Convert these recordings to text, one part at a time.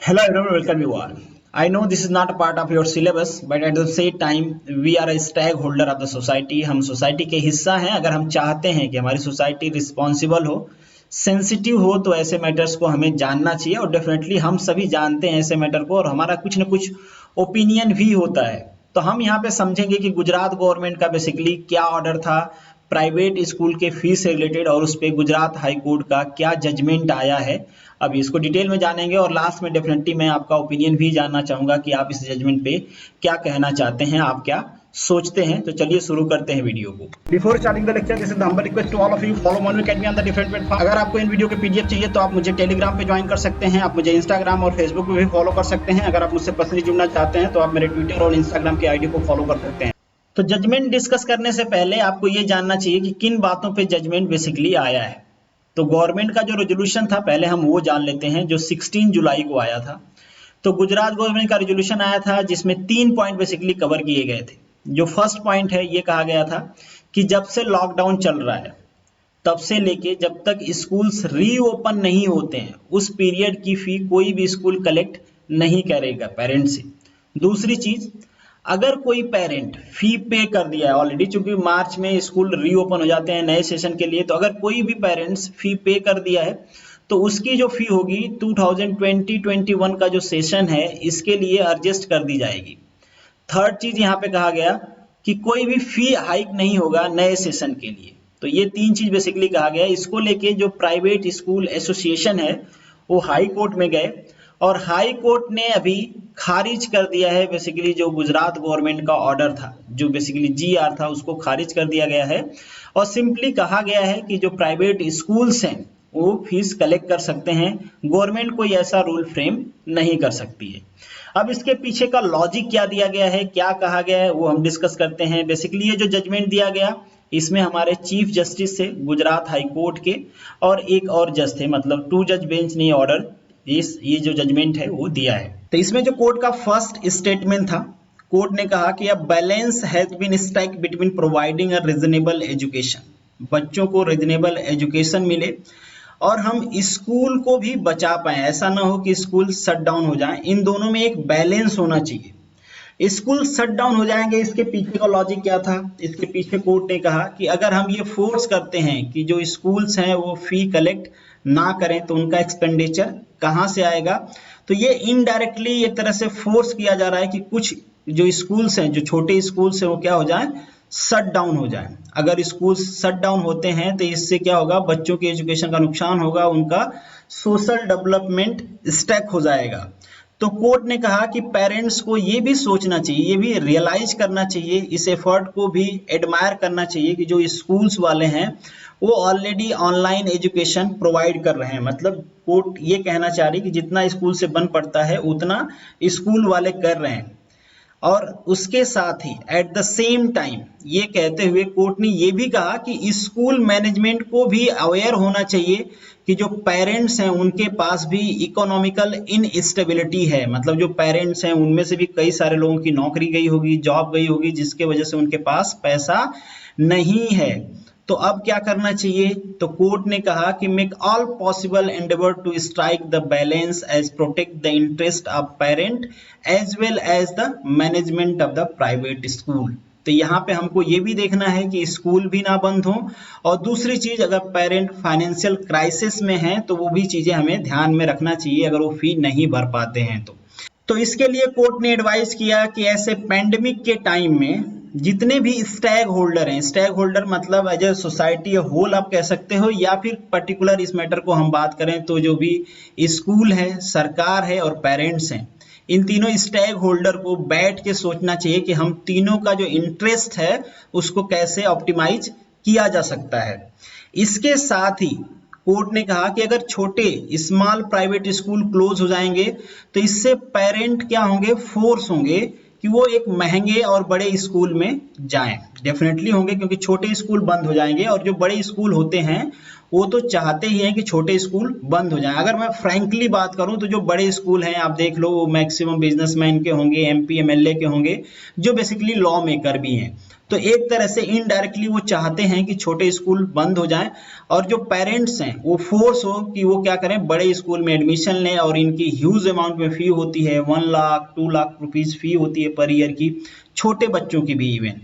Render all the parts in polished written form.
Hello everyone, welcome you all. I know this is not a part of your syllabus, but at the same time we are a stakeholder of the society. हम society के हिस्सा हैं. अगर हम चाहते हैं कि हमारी सोसाइटी रिस्पॉन्सिबल हो, सेंसिटिव हो, तो ऐसे मैटर्स को हमें जानना चाहिए. और डेफिनेटली हम सभी जानते हैं ऐसे मैटर को, और हमारा कुछ न कुछ ओपिनियन भी होता है. तो हम यहाँ पे समझेंगे कि गुजरात गवर्नमेंट का बेसिकली क्या ऑर्डर था प्राइवेट स्कूल के फीस से रिलेटेड, और उस पर गुजरात हाई कोर्ट का क्या जजमेंट आया है. अभी इसको डिटेल में जानेंगे, और लास्ट में डेफिनेटली मैं आपका ओपिनियन भी जानना चाहूंगा कि आप इस जजमेंट पे क्या कहना चाहते हैं, आप क्या सोचते हैं. तो चलिए शुरू करते हैं वीडियो को. Before starting the lecture, this is the humble request to all of you, follow Mon Academy on the different platform. अगर आपको इन वीडियो के पीडीएफ चाहिए तो आप मुझे टेलीग्राम पे ज्वाइन कर सकते हैं. आप मुझे इंस्टाग्राम और फेसबुक पे भी फॉलो कर सकते हैं. अगर आप मुझसे पर्सनली जुड़ना चाहते हैं तो आप मेरे ट्विटर और इंस्टाग्राम की आईडी को फॉलो कर सकते हैं. तो जजमेंट डिस्कस करने से पहले आपको ये जानना चाहिए कि किन बातों पे जजमेंट बेसिकली आया है. तो गवर्नमेंट का जो रेजोल्यूशन था पहले हम वो जान लेते हैं, जो 16 जुलाई को आया था. तो गुजरात गवर्नमेंट का रेजोल्यूशन आया था जिसमें 3 पॉइंट बेसिकली कवर किए गए थे. जो फर्स्ट पॉइंट है, ये कहा गया था कि जब से लॉकडाउन चल रहा है तब से लेके जब तक स्कूल्स रीओपन नहीं होते हैं उस पीरियड की फी कोई भी स्कूल कलेक्ट नहीं करेगा पेरेंट से. दूसरी चीज, अगर कोई पेरेंट फी पे कर दिया है ऑलरेडी, चूंकि मार्च में स्कूल रीओपन हो जाते हैं नए सेशन के लिए, तो अगर कोई भी पेरेंट्स फी पे कर दिया है तो उसकी जो फी होगी 2020-21 का जो सेशन है इसके लिए एडजस्ट कर दी जाएगी. थर्ड चीज यहाँ पे कहा गया कि कोई भी फी हाइक नहीं होगा नए सेशन के लिए. तो ये तीन चीज बेसिकली कहा गया. इसको लेके जो प्राइवेट स्कूल एसोसिएशन है वो हाई कोर्ट में गए, और हाई कोर्ट ने अभी खारिज कर दिया है बेसिकली जो गुजरात गवर्नमेंट का ऑर्डर था, जो बेसिकली जीआर था, उसको खारिज कर दिया गया है. और सिंपली कहा गया है कि जो प्राइवेट स्कूल्स हैं वो फीस कलेक्ट कर सकते हैं, गवर्नमेंट कोई ऐसा रूल फ्रेम नहीं कर सकती है. अब इसके पीछे का लॉजिक क्या दिया गया है, क्या कहा गया है, वो हम डिस्कस करते हैं. बेसिकली ये जो जजमेंट दिया गया इसमें हमारे चीफ जस्टिस थे गुजरात हाई कोर्ट के, और एक और जज थे, मतलब 2 जज बेंच ने ऑर्डर ये जो जजमेंट है वो दिया है. तो इसमें जो कोर्ट का फर्स्ट स्टेटमेंट था, कोर्ट ने कहा कि a balance has been strike between providing a reasonable education, बच्चों को रीजनेबल एजुकेशन मिले और हम स्कूल को भी बचा पाए, ऐसा ना हो कि स्कूल शट डाउन हो जाए. इन दोनों में एक बैलेंस होना चाहिए. स्कूल शट डाउन हो जाएंगे, इसके पीछे का लॉजिक क्या था. इसके पीछे कोर्ट ने कहा कि अगर हम ये फोर्स करते हैं कि जो स्कूल्स हैं वो फी कलेक्ट ना करें तो उनका एक्सपेंडिचर कहाँ से आएगा. तो ये इनडायरेक्टली एक तरह से फोर्स किया जा रहा है कि कुछ जो स्कूल्स हैं, जो छोटे स्कूल्स हैं, वो क्या हो जाए, शट डाउन हो जाए. अगर स्कूल शट डाउन होते हैं तो इससे क्या होगा, बच्चों की एजुकेशन का नुकसान होगा, उनका सोशल डेवलपमेंट स्टैक हो जाएगा. तो कोर्ट ने कहा कि पेरेंट्स को ये भी सोचना चाहिए, ये भी रियलाइज करना चाहिए, इस एफर्ट को भी एडमायर करना चाहिए कि जो स्कूल्स वाले हैं वो ऑलरेडी ऑनलाइन एजुकेशन प्रोवाइड कर रहे हैं. मतलब कोर्ट ये कहना चाह रही कि जितना स्कूल से बन पड़ता है उतना स्कूल वाले कर रहे हैं. और उसके साथ ही एट द सेम टाइम ये कहते हुए कोर्ट ने ये भी कहा कि स्कूल मैनेजमेंट को भी अवेयर होना चाहिए कि जो पेरेंट्स हैं उनके पास भी इकोनॉमिकल इनस्टेबिलिटी है. मतलब जो पेरेंट्स हैं उनमें से भी कई सारे लोगों की नौकरी गई होगी, जॉब गई होगी, जिसके वजह से उनके पास पैसा नहीं है. तो अब क्या करना चाहिए, तो कोर्ट ने कहा कि make all possible endeavour to strike the balance as protect the interest of parent as well as the management of the private school. तो यहाँ पे हमको ये भी देखना है कि स्कूल भी ना बंद हो, और दूसरी चीज, अगर पेरेंट फाइनेंशियल क्राइसिस में है तो वो भी चीजें हमें ध्यान में रखना चाहिए अगर वो फी नहीं भर पाते हैं तो इसके लिए कोर्ट ने एडवाइस किया कि ऐसे पैंडेमिक के टाइम में जितने भी स्टेक होल्डर हैं, स्टेक होल्डर मतलब एज ए सोसाइटी होल आप कह सकते हो, या फिर पर्टिकुलर इस मैटर को हम बात करें तो जो भी स्कूल है, सरकार है और पेरेंट्स हैं, इन तीनों स्टेक होल्डर को बैठ के सोचना चाहिए कि हम तीनों का जो इंटरेस्ट है उसको कैसे ऑप्टिमाइज किया जा सकता है. इसके साथ ही कोर्ट ने कहा कि अगर छोटे स्मॉल प्राइवेट स्कूल क्लोज हो जाएंगे तो इससे पेरेंट क्या होंगे, फोर्स होंगे कि वो एक महंगे और बड़े स्कूल में जाएं. डेफिनेटली होंगे, क्योंकि छोटे स्कूल बंद हो जाएंगे और जो बड़े स्कूल होते हैं वो तो चाहते ही हैं कि छोटे स्कूल बंद हो जाएं। अगर मैं फ्रैंकली बात करूं तो जो बड़े स्कूल हैं आप देख लो, वो मैक्सिमम बिजनेसमैन के होंगे, एमपी एमएलए के होंगे, जो बेसिकली लॉ मेकर भी हैं। तो एक तरह से इनडायरेक्टली वो चाहते हैं कि छोटे स्कूल बंद हो जाएं और जो पेरेंट्स हैं वो फोर्स हो कि वो क्या करें, बड़े स्कूल में एडमिशन लें। और इनकी ह्यूज अमाउंट में फी होती है, 1 लाख 2 लाख रुपीज फी होती है पर ईयर की, छोटे बच्चों की भी इवन।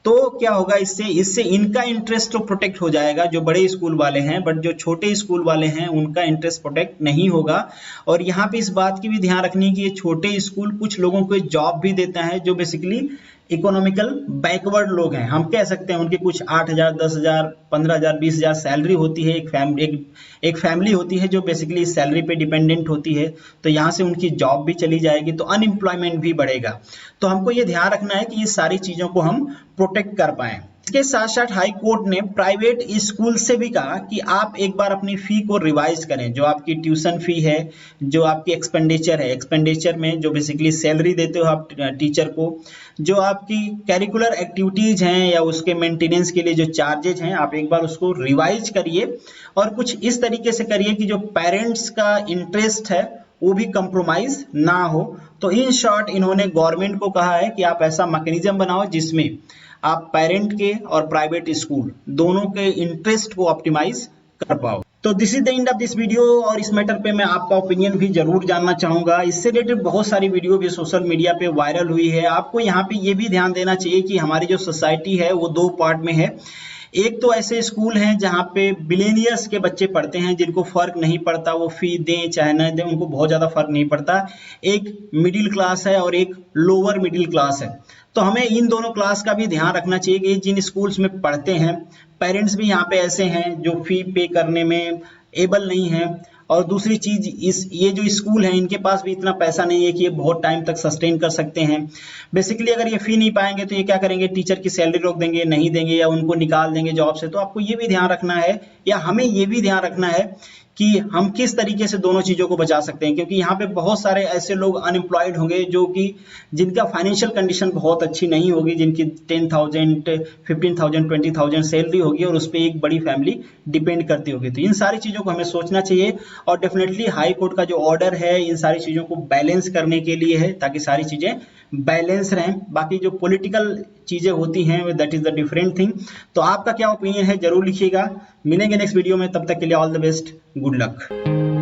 तो क्या होगा इससे इससे इनका इंटरेस्ट तो प्रोटेक्ट हो जाएगा जो बड़े स्कूल वाले हैं, बट जो छोटे स्कूल वाले हैं उनका इंटरेस्ट प्रोटेक्ट नहीं होगा। और यहाँ पे इस बात की भी ध्यान रखनी है कि ये छोटे स्कूल कुछ लोगों को जॉब भी देता है जो बेसिकली इकोनॉमिकल बैकवर्ड लोग हैं, हम कह सकते हैं। उनकी कुछ 8,000 10,000 15,000 20,000 सैलरी होती है, एक फैमिली होती है जो बेसिकली सैलरी पे डिपेंडेंट होती है। तो यहाँ से उनकी जॉब भी चली जाएगी, तो अनएम्प्लॉयमेंट भी बढ़ेगा। तो हमको ये ध्यान रखना है कि ये सारी चीजों को हम प्रोटेक्ट कर पाएं। इसके साथ साथ हाई कोर्ट ने प्राइवेट स्कूल से भी कहा कि आप एक बार अपनी फी को रिवाइज करें। जो आपकी ट्यूशन फी है, जो आपकी एक्सपेंडिचर है, एक्सपेंडिचर में जो बेसिकली सैलरी देते हो आप टीचर को, जो आपकी कैरिकुलर एक्टिविटीज हैं या उसके मेंटेनेंस के लिए जो चार्जेज हैं, आप एक बार उसको रिवाइज करिए। और कुछ इस तरीके से करिए कि जो पेरेंट्स का इंटरेस्ट है वो भी कंप्रोमाइज ना हो। तो इन शॉर्ट इन्होंने गवर्नमेंट को कहा है कि आप ऐसा मैकेनिज्म बनाओ जिसमें आप पेरेंट के और प्राइवेट स्कूल दोनों के इंटरेस्ट को ऑप्टिमाइज कर पाओ। तो this is the end of this video. और इस मैटर पे मैं आपका ओपिनियन भी जरूर जानना चाहूंगा। इससे रिलेटेड बहुत सारी वीडियो भी सोशल मीडिया पे वायरल हुई है। आपको यहाँ पे ये भी ध्यान देना चाहिए कि हमारी जो सोसाइटी है वो दो पार्ट में है। एक तो ऐसे स्कूल हैं जहाँ पे बिलेनियर्स के बच्चे पढ़ते हैं, जिनको फर्क नहीं पड़ता वो फी दें चाहे न दें, उनको बहुत ज्यादा फर्क नहीं पड़ता। एक मिडिल क्लास है और एक लोअर मिडिल क्लास है। तो हमें इन दोनों क्लास का भी ध्यान रखना चाहिए कि जिन स्कूल्स में पढ़ते हैं पेरेंट्स भी यहाँ पे ऐसे हैं जो फी पे करने में एबल नहीं है। और दूसरी चीज, ये जो स्कूल है इनके पास भी इतना पैसा नहीं है कि ये बहुत टाइम तक सस्टेन कर सकते हैं। बेसिकली अगर ये फी नहीं पाएंगे तो ये क्या करेंगे, टीचर की सैलरी रोक देंगे, नहीं देंगे या उनको निकाल देंगे जॉब से। तो आपको ये भी ध्यान रखना है, या हमें ये भी ध्यान रखना है कि हम किस तरीके से दोनों चीजों को बचा सकते हैं। क्योंकि यहाँ पे बहुत सारे ऐसे लोग अनएम्प्लॉयड होंगे जो कि जिनका फाइनेंशियल कंडीशन बहुत अच्छी नहीं होगी, जिनकी 10,000 15,000 20,000 सैलरी होगी और उस पर एक बड़ी फैमिली डिपेंड करती होगी। तो इन सारी चीजों को हमें सोचना चाहिए। और डेफिनेटली हाई कोर्ट का जो ऑर्डर है इन सारी चीजों को बैलेंस करने के लिए है, ताकि सारी चीजें बैलेंस रहें। बाकी जो पॉलिटिकल चीजें होती हैं that is the different thing. तो आपका क्या ओपिनियन है जरूर लिखिएगा। मिलेंगे नेक्स्ट वीडियो में, तब तक के लिए all the best, good luck.